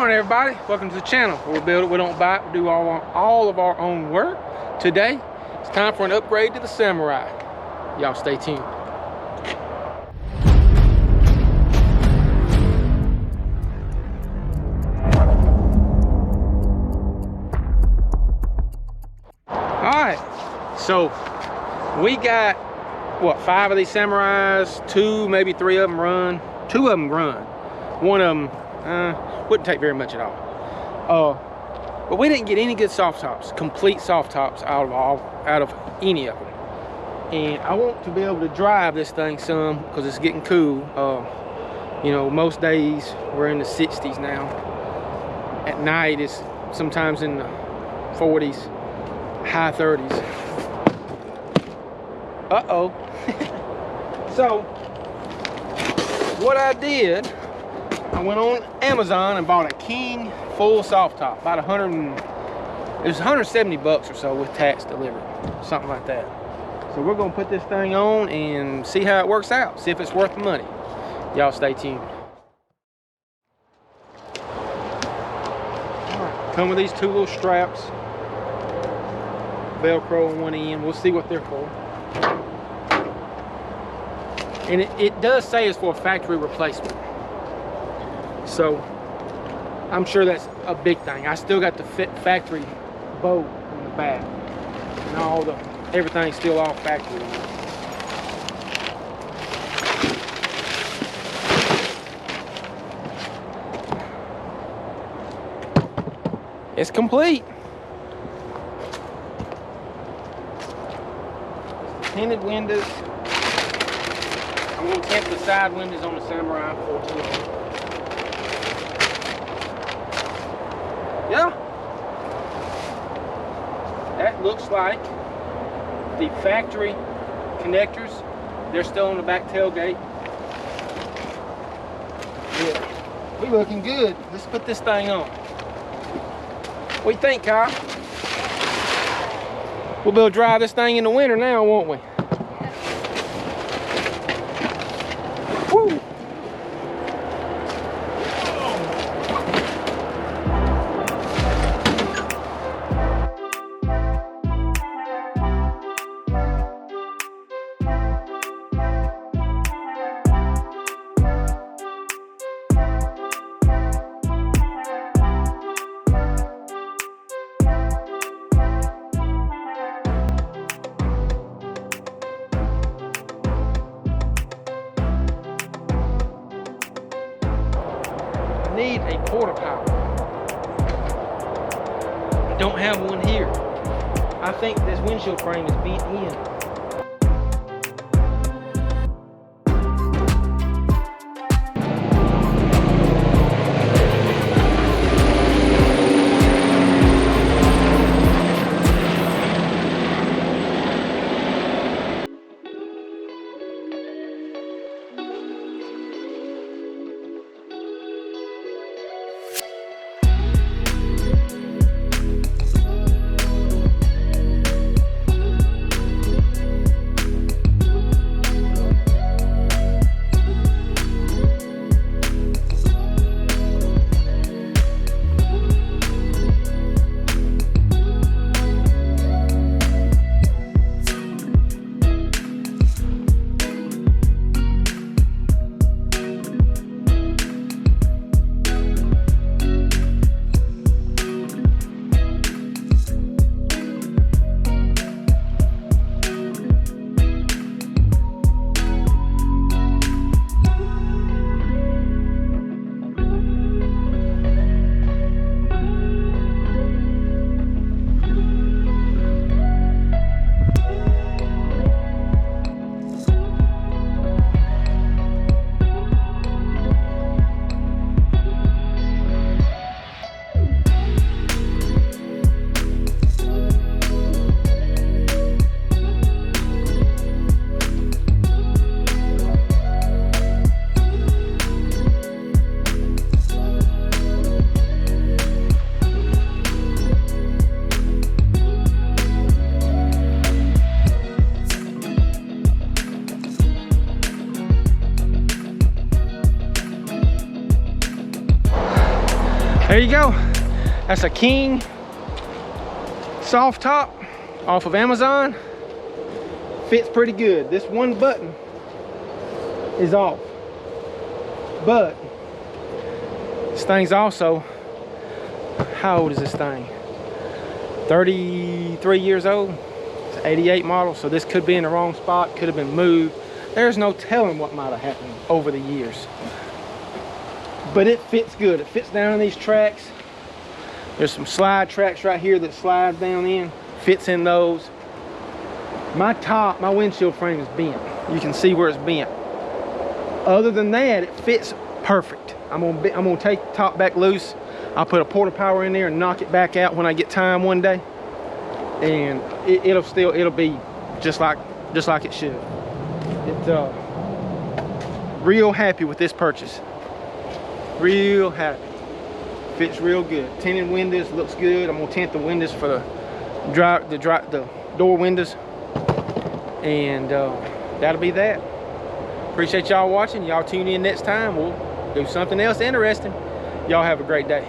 morning, everybody. Welcome to the channel where we build it, we don't buy it, we do all of our own work. Today, it's time for an upgrade to the Samurai. Y'all stay tuned. Alright, so we got, what, 5 of these Samurais, 2, maybe 3 of them run. 2 of them run. One of them wouldn't take very much at all. But we didn't get any good soft tops, complete soft tops out of any of them. And I want to be able to drive this thing some because it's getting cool. You know, most days we're in the 60s now. At night it's sometimes in the 40s, high 30s. Uh-oh. So what I did, I went on Amazon and bought a King full soft top, about it was 170 bucks or so with tax delivered, something like that. So we're gonna put this thing on and see how it works out, see if it's worth the money. Y'all stay tuned. All right, come with these 2 little straps, Velcro on one end. We'll see what they're for. And it does say it's for a factory replacement. So I'm sure that's a big thing. I still got the factory bolt in the back, and everything's still all factory. It's complete. Tinted windows. I'm gonna tint the side windows on the Samurai 420. Yeah, that looks like the factory connectors. They're still on the back tailgate. Yeah, we looking good. Let's put this thing on. What do you think, Kyle? We'll be able to drive this thing in the winter now, won't we? Woo! Need a quarter power. I don't have one here. I think this windshield frame is bent in. There you go. That's a King soft top off of Amazon. Fits pretty good. This one button is off, but this thing's also, how old is this thing? 33 years old. It's an 88 model, so this could be in the wrong spot, could have been moved. There's no telling what might have happened over the years. But it fits good. It fits down in these tracks. There's some slide tracks right here that slide down in. Fits in those. My windshield frame is bent. You can see where it's bent. Other than that, it fits perfect. I'm gonna take the top back loose. I'll put a porta power in there and knock it back out when I get time one day. And it'll be just like it should. It's real happy with this purchase. Real happy. Fits real good. Tinted windows, looks good. I'm gonna tint the windows for the door windows. And that'll be that. Appreciate y'all watching. Y'all tune in next time. We'll do something else interesting. Y'all have a great day.